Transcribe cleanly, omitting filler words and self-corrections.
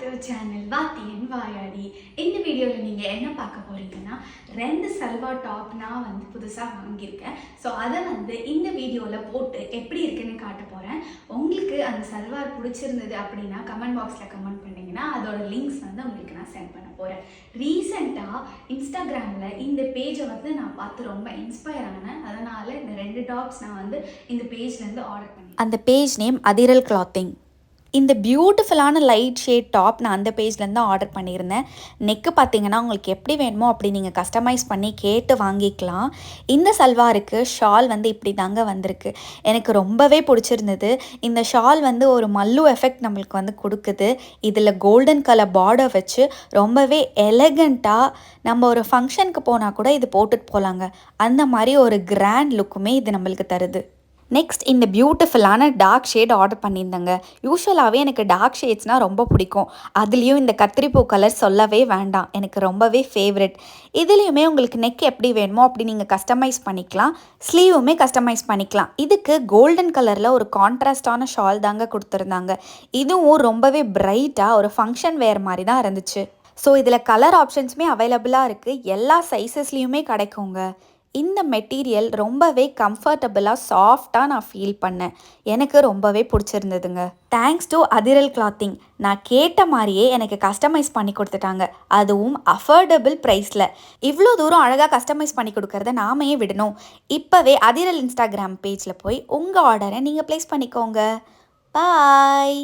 To channel வாத்தியன் வாயாடி. இந்த வீடியோவில் நீங்கள் என்ன பார்க்க போகிறீங்கன்னா, 2 சல்வார் டாப் நான் வந்து புதுசாக வாங்கியிருக்கேன். ஸோ அதை வந்து இந்த வீடியோவில் போட்டு எப்படி இருக்குன்னு காட்ட போகிறேன். உங்களுக்கு அந்த சல்வார் பிடிச்சிருந்தது அப்படின்னா கமெண்ட் பாக்ஸில் கமெண்ட் பண்ணிங்கன்னா அதோட லிங்க்ஸ் வந்து உங்களுக்கு நான் சென்ட் பண்ண போகிறேன். ரீசெண்டாக இன்ஸ்டாகிராமில் இந்த பேஜை வந்து நான் பார்த்து ரொம்ப இன்ஸ்பயர் ஆனேன். அதனால் இந்த 2 டாப்ஸ் நான் வந்து இந்த பேஜ்லேருந்து ஆர்டர் பண்ணேன். அந்த பேஜ் நேம் அதிரல் கிளாத்திங். இந்த பியூட்டிஃபுல்லான லைட் ஷேட் டாப் நான் அந்த பேஜ்லேருந்து ஆர்டர் பண்ணியிருந்தேன். நெக்கு பார்த்தீங்கன்னா உங்களுக்கு எப்படி வேணுமோ அப்படி நீங்கள் கஸ்டமைஸ் பண்ணி கேட்டு வாங்கிக்கலாம். இந்த சல்வாருக்கு ஷால் வந்து இப்படி தாங்க வந்திருக்கு. எனக்கு ரொம்பவே பிடிச்சிருந்தது. இந்த ஷால் வந்து ஒரு மல்லு எஃபெக்ட் நம்மளுக்கு வந்து கொடுக்குது. இதில் கோல்டன் கலர் பார்டர் வச்சு ரொம்பவே எலகண்ட்டாக நம்ம ஒரு ஃபங்க்ஷனுக்கு போனால் கூட இது போட்டுட்டு போகலாங்க. அந்த மாதிரி ஒரு கிராண்ட் லுக்குமே இது நம்மளுக்கு தருது. நெக்ஸ்ட் இந்த பியூட்டிஃபுல்லான டார்க் ஷேட் ஆர்டர் பண்ணியிருந்தேங்க. யூஸ்வலாகவே எனக்கு டார்க் ஷேட்ஸ்னால் ரொம்ப பிடிக்கும். அதுலேயும் இந்த கத்திரிப்பூ கலர் சொல்லவே வேண்டாம், எனக்கு ரொம்பவே ஃபேவரெட். இதுலேயுமே உங்களுக்கு நெக் எப்படி வேணுமோ அப்படி நீங்கள் கஸ்டமைஸ் பண்ணிக்கலாம். ஸ்லீவுமே கஸ்டமைஸ் பண்ணிக்கலாம். இதுக்கு கோல்டன் கலரில் ஒரு கான்ட்ராஸ்டான ஷால் தாங்க கொடுத்துருந்தாங்க. இதுவும் ரொம்பவே பிரைட்டாக ஒரு ஃபங்க்ஷன் வேர் மாதிரி தான் இருந்துச்சு. ஸோ இதில் கலர் ஆப்ஷன்ஸுமே அவைலபிளாக இருக்குது. எல்லா சைஸஸ்லேயுமே கிடைக்குங்க. இந்த மெட்டீரியல் ரொம்பவே கம்ஃபர்டபுளாக சாஃப்டாக நான் ஃபீல் பண்ணேன். எனக்கு ரொம்பவே பிடிச்சிருந்ததுங்க. Thanks to Athiral clothing. நான் கேட்ட மாதிரியே எனக்கு கஸ்டமைஸ் பண்ணி கொடுத்துட்டாங்க. அதுவும் அஃபோர்டபுள் ப்ரைஸில். இவ்வளோ தூரம் அழகாக கஸ்டமைஸ் பண்ணி கொடுக்கறத நாமையே விடணும். இப்போவே அதிரல் இன்ஸ்டாகிராம் பேஜில் போய் உங்கள் ஆர்டரை நீங்கள் ப்ளேஸ் பண்ணிக்கோங்க. பாய்.